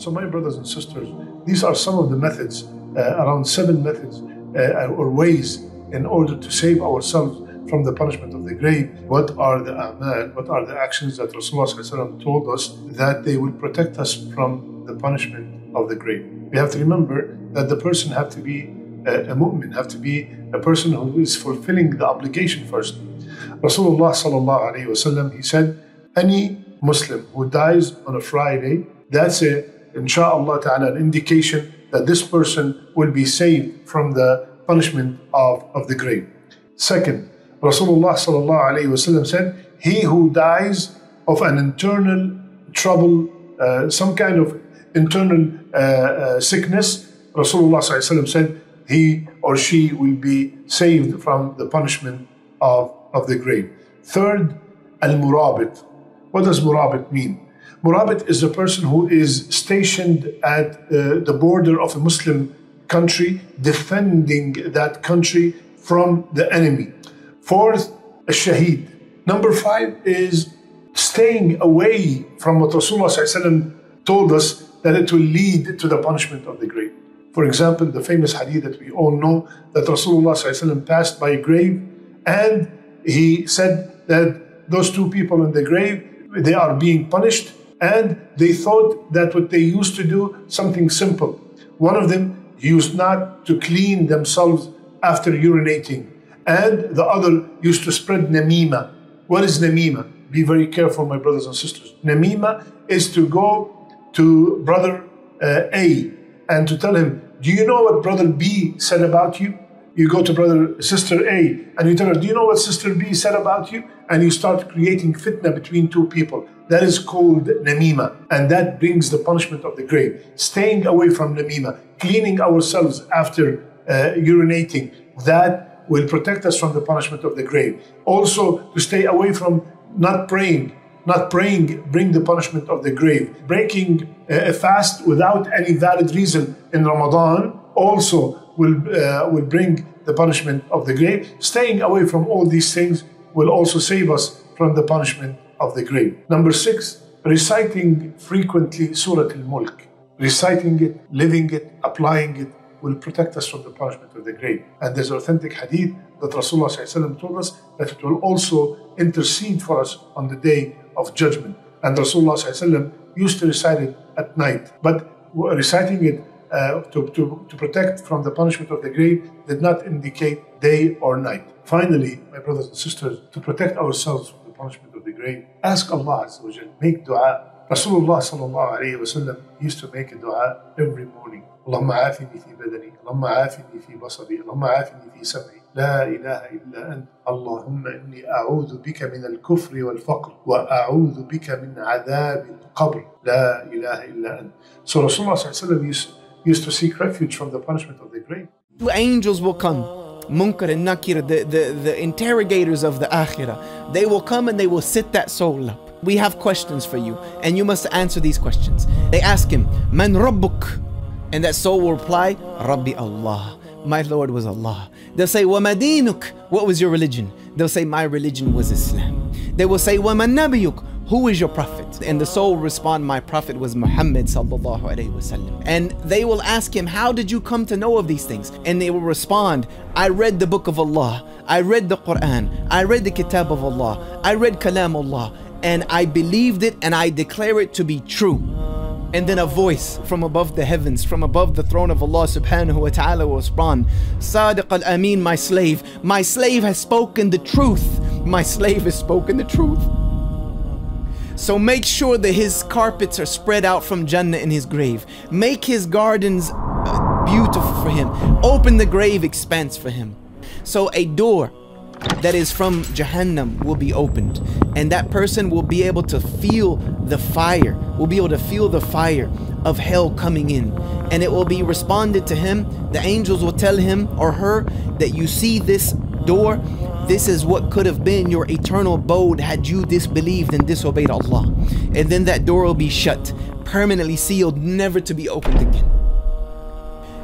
So my brothers and sisters, these are some of the methods, around 7 methods or ways in order to save ourselves from the punishment of the grave. What are the a'mal, what are the actions that Rasulullah told us that they will protect us from the punishment of the grave? We have to remember that the person have to be a mu'min, have to be a person who is fulfilling the obligation first. Rasulullah sallallahu alayhi wasallam, he said, any Muslim who dies on a Friday, that's a, insha'Allah ta'ala, an indication that this person will be saved from the punishment of the grave. Second, Rasulullah sallallahu alayhi wasallam said, he who dies of an internal trouble, some kind of internal sickness, Rasulullah sallallahu alayhi wasallam said, he or she will be saved from the punishment of the grave. Third, al-murabit. What does murabit mean? Murabit is a person who is stationed at the border of a Muslim country, defending that country from the enemy. Fourth, a shaheed. Number 5 is staying away from what Rasulullah ﷺ told us that it will lead to the punishment of the grave. For example, the famous hadith that we all know, that Rasulullah ﷺ passed by a grave and he said that those 2 people in the grave, they are being punished, and they thought that what they used to do, something simple. One of them used not to clean themselves after urinating, and the other used to spread namima. What is namima? Be very careful, my brothers and sisters. Namima is to go to brother A and to tell him, do you know what brother B said about you? You go to sister A and you tell her, do you know what sister B said about you? And you start creating fitna between 2 people. That is called namima, and that brings the punishment of the grave. Staying away from namima, cleaning ourselves after urinating, that will protect us from the punishment of the grave. Also, to stay away from not praying bring the punishment of the grave. Breaking a fast without any valid reason in Ramadan also will bring the punishment of the grave. Staying away from all these things will also save us from the punishment of the grave. Number 6, reciting frequently Surah Al-Mulk. Reciting it, living it, applying it will protect us from the punishment of the grave. And there's authentic hadith that Rasulullah ﷺ told us that it will also intercede for us on the day of judgment. And Rasulullah ﷺ used to recite it at night. But reciting it to protect from the punishment of the grave did not indicate day or night. Finally, my brothers and sisters, to protect ourselves from the punishment of the grave, ask Allah Azza wa Jal, make dua. Rasulullah sallallahu alayhi wa sallam used to make a dua every morning. Allahumma afini fi badani, Allahumma afini fi basari, Allahumma afini fi sam'i, la ilaha illa ant, Allahumma inni a'udhu bika min al-kufri wal-faqr, wa a'udhu bika min adhab al-qabr, la ilaha illa ant. So Rasulullah sallallahu alayhi wa sallam used to seek refuge from the punishment of the grave. The angels will come, Munkar and Nakir, the interrogators of the Akhirah. They will come and they will sit that soul up. We have questions for you, and you must answer these questions. They ask him, Man Rabbuk? And that soul will reply, Rabbi Allah. My Lord was Allah. They'll say, Wa Madinuk? What was your religion? They'll say, my religion was Islam. They will say, Wa Man Nabiyuk? Who is your prophet? And the soul will respond, my prophet was Muhammad sallallahu alayhi wasallam. And they will ask him, how did you come to know of these things? And they will respond, I read the book of Allah, I read the Quran, I read the Kitab of Allah, I read Kalam Allah, and I believed it and I declare it to be true. And then a voice from above the heavens, from above the throne of Allah subhanahu wa ta'ala will respond, Sadiq al-Amin, my slave has spoken the truth. My slave has spoken the truth. So make sure that his carpets are spread out from Jannah in his grave. Make his gardens beautiful for him. Open the grave expanse for him. So a door that is from Jahannam will be opened, and that person will be able to feel the fire, of hell coming in, and it will be responded to him. The angels will tell him or her that you see this door, this is what could have been your eternal abode had you disbelieved and disobeyed Allah. And then that door will be shut, permanently sealed, never to be opened again.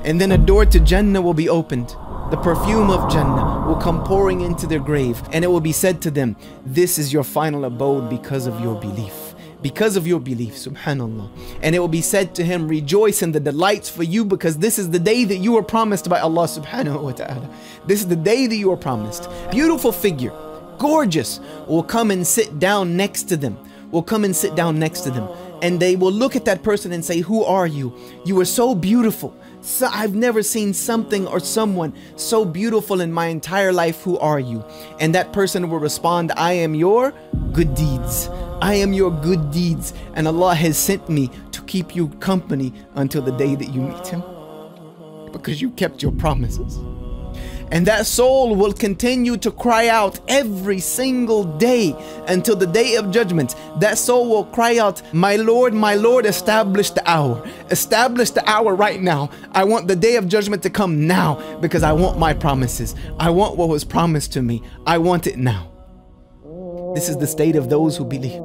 And then a door to Jannah will be opened. The perfume of Jannah will come pouring into their grave, and it will be said to them, this is your final abode because of your belief. because of your belief, subhanallah. And it will be said to him, rejoice in the delights for you, because this is the day that you were promised by Allah subhanahu wa ta'ala. This is the day that you were promised. Beautiful figure, gorgeous, will come and sit down next to them. Will come and sit down next to them. And they will look at that person and say, who are you? You are so beautiful. So I've never seen something or someone so beautiful in my entire life. Who are you? And that person will respond, I am your good deeds. I am your good deeds. And Allah has sent me to keep you company until the day that you meet him, because you kept your promises. And that soul will continue to cry out every single day until the day of judgment. That soul will cry out, my Lord, establish the hour. Establish the hour right now. I want the day of judgment to come now, because I want my promises. I want what was promised to me. I want it now. This is the state of those who believe.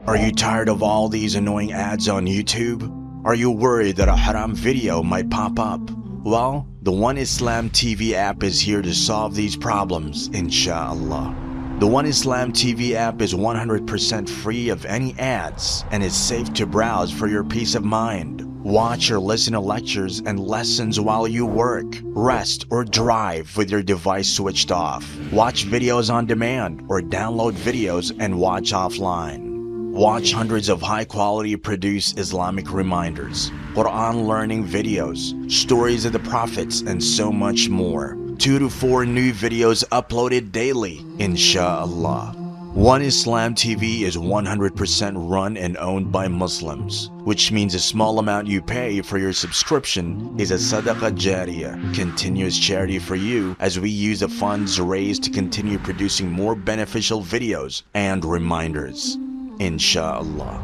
Are you tired of all these annoying ads on YouTube? Are you worried that a haram video might pop up? Well, the One Islam TV app is here to solve these problems, inshallah. The One Islam TV app is 100% free of any ads and is safe to browse for your peace of mind. Watch or listen to lectures and lessons while you work, rest, or drive with your device switched off. Watch videos on demand or download videos and watch offline. Watch hundreds of high-quality produced Islamic reminders, Quran learning videos, stories of the prophets, and so much more. 2 to 4 new videos uploaded daily, inshallah. One Islam TV is 100% run and owned by Muslims, which means a small amount you pay for your subscription is a sadaqah jariyah, continuous charity for you, as we use the funds raised to continue producing more beneficial videos and reminders, inshallah.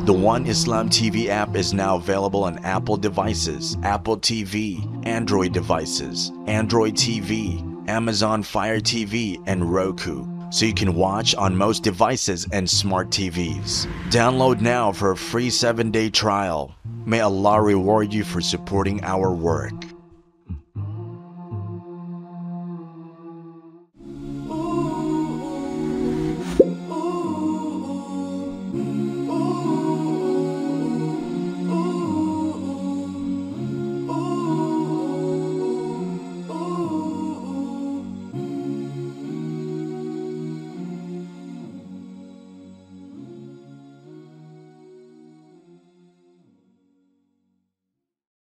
The One Islam TV app is now available on Apple devices, Apple TV, Android devices, Android TV, Amazon Fire TV, and Roku, so you can watch on most devices and smart TVs. Download now for a free 7-day trial. May Allah reward you for supporting our work.